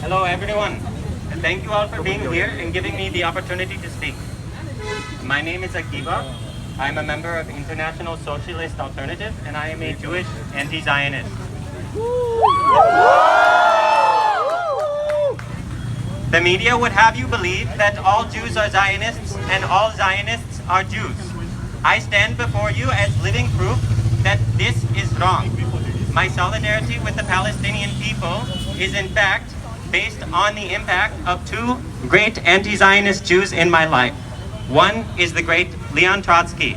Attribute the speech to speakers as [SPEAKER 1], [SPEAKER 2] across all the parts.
[SPEAKER 1] Hello everyone. Thank you all for being here and giving me the opportunity to speak. My name is Akiva. I'm a member of International Socialist Alternative and I am a Jewish anti-Zionist. The media would have you believe that all Jews are Zionists and all Zionists are Jews. I stand before you as living proof that this is wrong. My solidarity with the Palestinian people is in fact based on the impact of two great anti-Zionist Jews in my life. One is the great Leon Trotsky,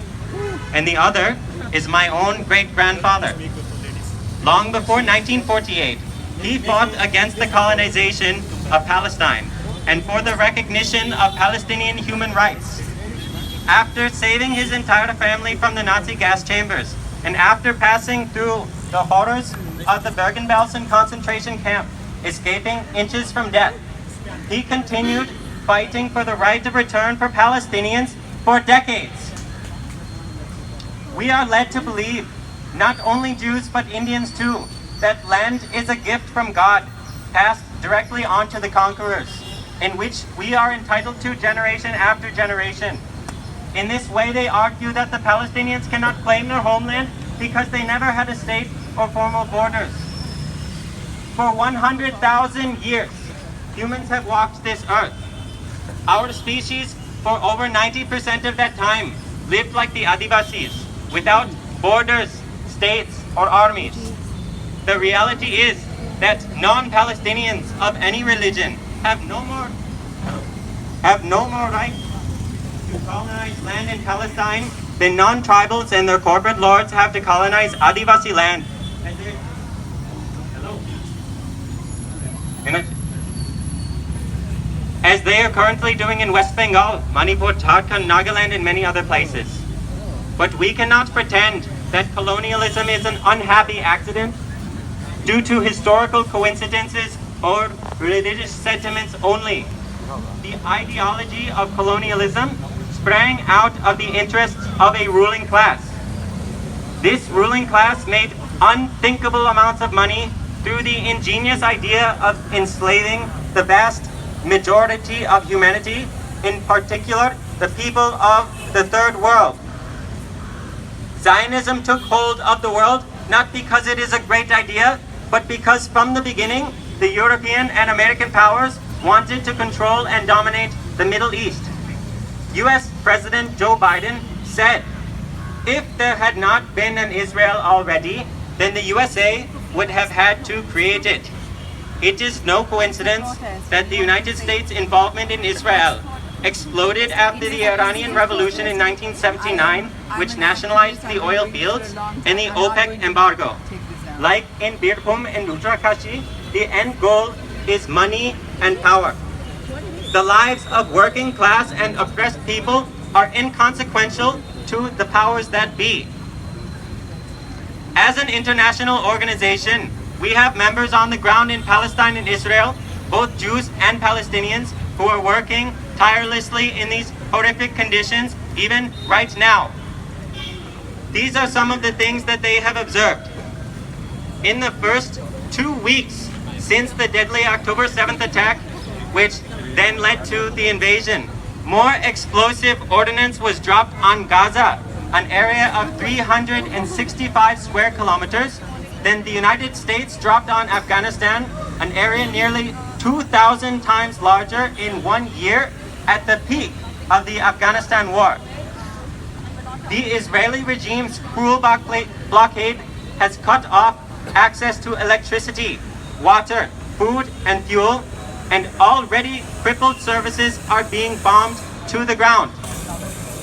[SPEAKER 1] and the other is my own great-grandfather. Long before 1948, he fought against the colonization of Palestine and for the recognition of Palestinian human rights. After saving his entire family from the Nazi gas chambers, and after passing through the horrors of the Bergen-Belsen concentration camp, escaping inches from death, he continued fighting for the right of return for Palestinians for decades. We are led to believe, not only Jews but Indians too, that land is a gift from God, passed directly on to the conquerors, in which we are entitled to generation after generation. In this way, they argue that the Palestinians cannot claim their homeland because they never had a state or formal borders. For 100,000 years, humans have walked this earth. Our species, for over 90% of that time, lived like the Adivasis, without borders, states, or armies. The reality is that non-Palestinians of any religion have no more right to colonize land in Palestine than non-tribals and their corporate lords have to colonize Adivasi land. As they are currently doing in West Bengal, Manipur, Jharkhand, Nagaland, and many other places. But we cannot pretend that colonialism is an unhappy accident due to historical coincidences or religious sentiments only. The ideology of colonialism sprang out of the interests of a ruling class. This ruling class made unthinkable amounts of money through the ingenious idea of enslaving the vast majority of humanity, in particular the people of the Third World. Zionism took hold of the world not because it is a great idea, but because from the beginning the European and American powers wanted to control and dominate the Middle East. US President Joe Biden said, if there had not been an Israel already, then the USA would have had to create it. It is no coincidence that the United States' involvement in Israel exploded after the Iranian Revolution in 1979, which nationalized the oil fields, and the OPEC embargo. Like in Birbhum and Uttarakhand, the end goal is money and power. The lives of working class and oppressed people are inconsequential to the powers that be. As an international organization, we have members on the ground in Palestine and Israel, both Jews and Palestinians, who are working tirelessly in these horrific conditions, even right now. These are some of the things that they have observed. In the first 2 weeks since the deadly October 7th attack, which then led to the invasion, more explosive ordnance was dropped on Gaza, an area of 365 square kilometers, than the United States dropped on Afghanistan, an area nearly 2,000 times larger in 1 year at the peak of the Afghanistan war. The Israeli regime's cruel blockade has cut off access to electricity, water, food, and fuel, and already crippled services are being bombed to the ground.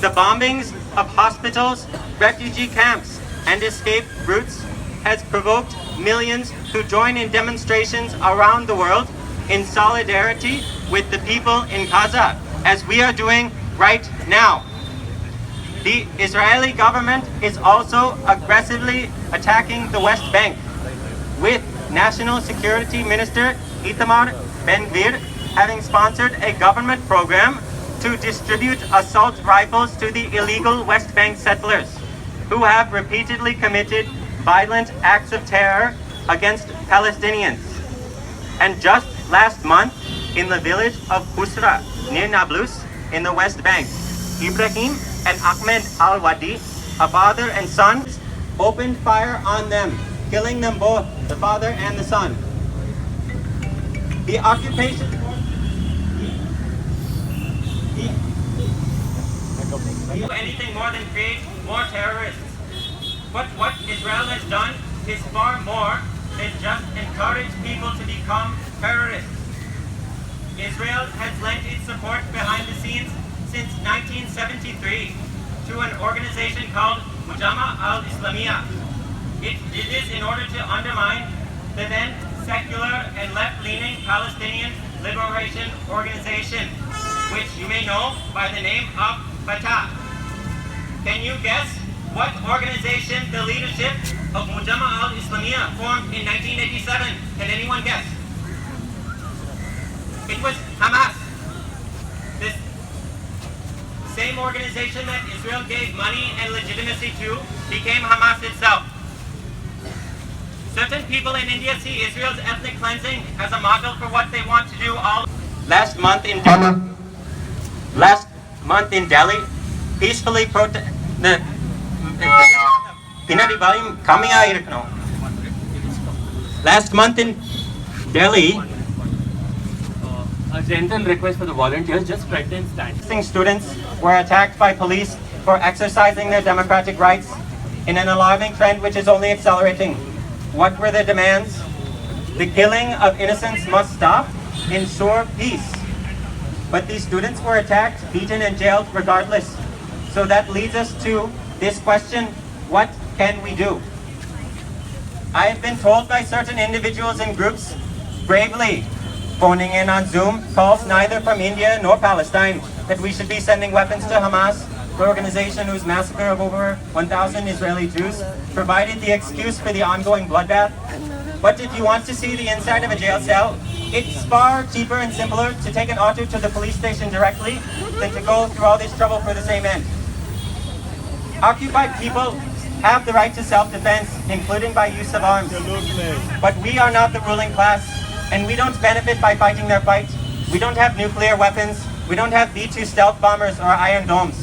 [SPEAKER 1] The bombings of hospitals, refugee camps, and escape routes has provoked millions to join in demonstrations around the world in solidarity with the people in Gaza, as we are doing right now. The Israeli government is also aggressively attacking the West Bank, with National Security Minister Itamar Ben-Gvir having sponsored a government program to distribute assault rifles to the illegal West Bank settlers, who have repeatedly committed violent acts of terror against Palestinians. And just last month, in the village of Husra, near Nablus, in the West Bank, Ibrahim and Ahmed al-Wadi, a father and son, opened fire on them, killing them both, the father and the son. The occupation do anything more than create more terrorists. But what Israel has done is far more than just encourage people to become terrorists. Israel has lent its support behind the scenes since 1973 to an organization called Mujama al-Islamiyah. It did this in order to undermine the then secular and left-leaning Palestinian Liberation Organization, which you may know by the name of Fatah. Can you guess what organization the leadership of Mujama al-Islamiyah formed in 1987? Can anyone guess? It was Hamas. This same organization that Israel gave money and legitimacy to became Hamas itself. Certain people in India see Israel's ethnic cleansing as a model for what they want to do all. Last month in Delhi, peacefully protest. Last month in Delhi,
[SPEAKER 2] a gentle request for the volunteers, just pretend stand.
[SPEAKER 1] Students were attacked by police for exercising their democratic rights in an alarming trend which is only accelerating. What were their demands? The killing of innocents must stop. Ensure peace. But these students were attacked, beaten, and jailed regardless. So that leads us to this question: what can we do? I have been told by certain individuals and groups, bravely phoning in on Zoom calls neither from India nor Palestine, that we should be sending weapons to Hamas, the organization whose massacre of over 1,000 Israeli Jews provided the excuse for the ongoing bloodbath. But if you want to see the inside of a jail cell, it's far cheaper and simpler to take an auto to the police station directly than to go through all this trouble for the same end. Occupied people have the right to self-defense, including by use of arms. But we are not the ruling class, and we don't benefit by fighting their fight. We don't have nuclear weapons. We don't have B-2 stealth bombers or Iron Domes.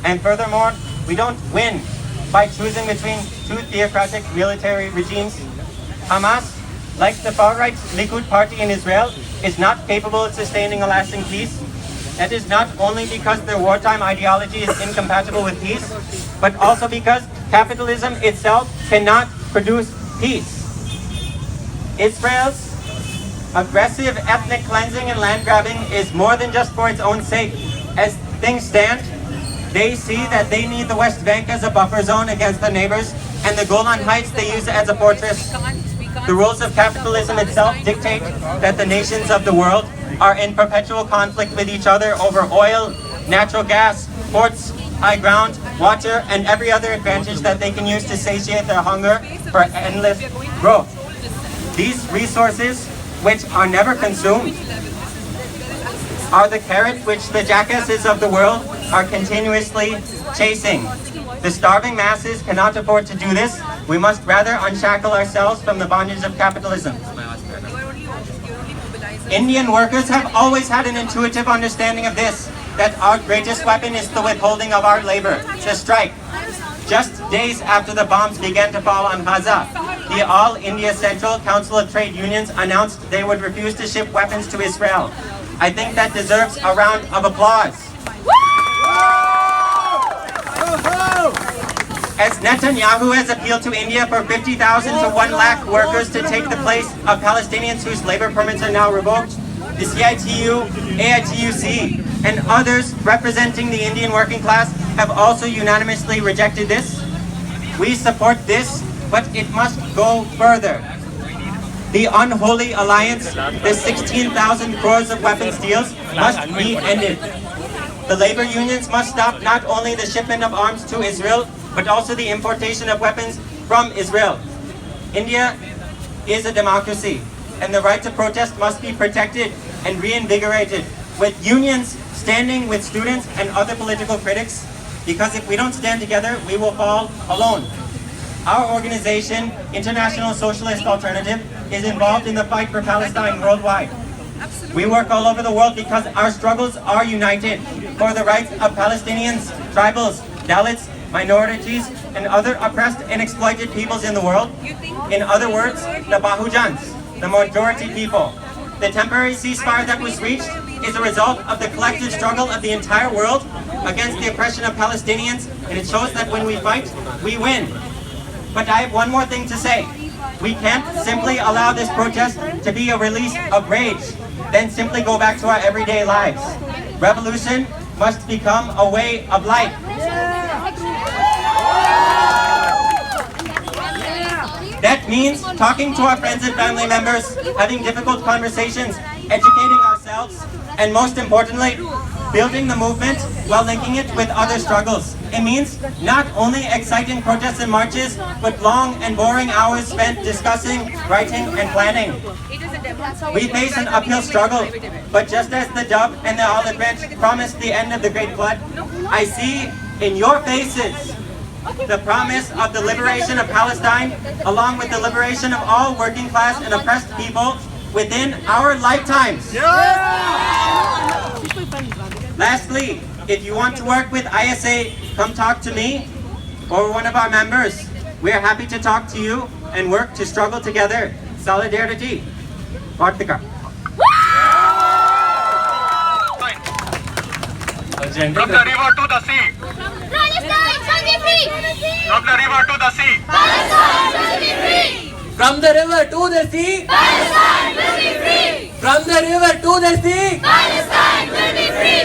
[SPEAKER 1] And furthermore, we don't win by choosing between two theocratic military regimes. Hamas, like the far-right Likud party in Israel, is not capable of sustaining a lasting peace. That is not only because their wartime ideology is incompatible with peace, but also because capitalism itself cannot produce peace. Israel's aggressive ethnic cleansing and land grabbing is more than just for its own sake. As things stand, they see that they need the West Bank as a buffer zone against their neighbors, and the Golan Heights they use as a fortress. The rules of capitalism itself dictate that the nations of the world are in perpetual conflict with each other over oil, natural gas, ports, high ground, water, and every other advantage that they can use to satiate their hunger for endless growth. These resources, which are never consumed, are the carrot which the jackasses of the world are continuously chasing. The starving masses cannot afford to do this. We must rather unshackle ourselves from the bondage of capitalism. Indian workers have always had an intuitive understanding of this, that our greatest weapon is the withholding of our labor, the strike. Just days after the bombs began to fall on Gaza, the All India Central Council of Trade Unions announced they would refuse to ship weapons to Israel. I think that deserves a round of applause. As Netanyahu has appealed to India for 50,000 to 1 lakh workers to take the place of Palestinians whose labor permits are now revoked, the CITU, AITUC, and others representing the Indian working class have also unanimously rejected this. We support this, but it must go further. The unholy alliance, the 16,000 crores of weapons deals, must be ended. The labor unions must stop not only the shipment of arms to Israel, but also the importation of weapons from Israel. India is a democracy, and the right to protest must be protected and reinvigorated, with unions standing with students and other political critics, because if we don't stand together, we will fall alone. Our organization, International Socialist Alternative, is involved in the fight for Palestine worldwide. We work all over the world because our struggles are united for the rights of Palestinians, tribals, Dalits, minorities, and other oppressed and exploited peoples in the world. In other words, the Bahujans, the majority people. The temporary ceasefire that was reached is a result of the collective struggle of the entire world against the oppression of Palestinians, and it shows that when we fight, we win. But I have one more thing to say. We can't simply allow this protest to be a release of rage, then simply go back to our everyday lives. Revolution must become a way of life. That means talking to our friends and family members, having difficult conversations, educating ourselves, and most importantly, building the movement while linking it with other struggles. It means not only exciting protests and marches, but long and boring hours spent discussing, writing, and planning. We face an uphill struggle, but just as the dove and the olive branch promised the end of the Great Flood, I see in your faces the promise of the liberation of Palestine, along with the liberation of all working class and oppressed people within our lifetimes. Lastly, if you want to work with ISA, come talk to me or one of our members. We are happy to talk to you and work to struggle together. Solidarity. Part-2.
[SPEAKER 3] From the river to the sea.
[SPEAKER 4] Palestine shall be free.
[SPEAKER 3] From the river to the sea.
[SPEAKER 4] Palestine shall be free.
[SPEAKER 2] From the river to the sea.
[SPEAKER 4] Palestine will be free.
[SPEAKER 2] From the river to the sea.
[SPEAKER 4] Palestine will be free.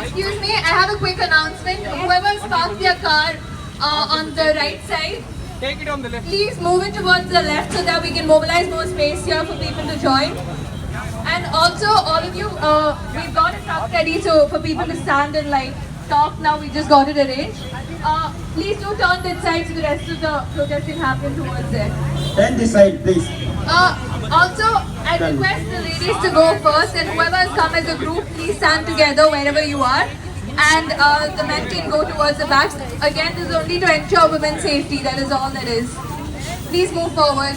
[SPEAKER 5] Excuse me, I have a quick announcement. Whoever's parked their car on the right side,
[SPEAKER 3] Take it on the left.
[SPEAKER 5] please move it towards the left so that we can mobilize more space here for people to join. And also, all of you, we've got a truck ready so for people to stand and like talk now. We just got it arranged. Please do turn that side so the rest of the protesting happen towards there.
[SPEAKER 1] Then decide, please.
[SPEAKER 5] Also, I request the ladies to go first, and whoever has come as a group, please stand together wherever you are. And the men can go towards the backs. Again, this is only to ensure women's safety. That is all that is. Please move forward.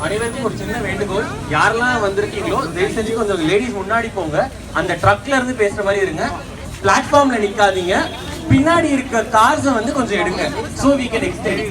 [SPEAKER 2] அனைவருக்கும் ஒரு சின்ன வேண்டுகோள், யாரெல்லாம் வந்திருக்கீங்களோ தயவு செஞ்சு கொஞ்சம் ladies முன்னாடி போங்க. அந்த ட்ரக்ல இருந்து பேசுற மாதிரி இருங்க. பிளாட்ஃபார்ம்ல நிக்காதீங்க. பின்னாடி இருக்க கார்ஸை வந்து கொஞ்சம் எடுங்க. So we can extend.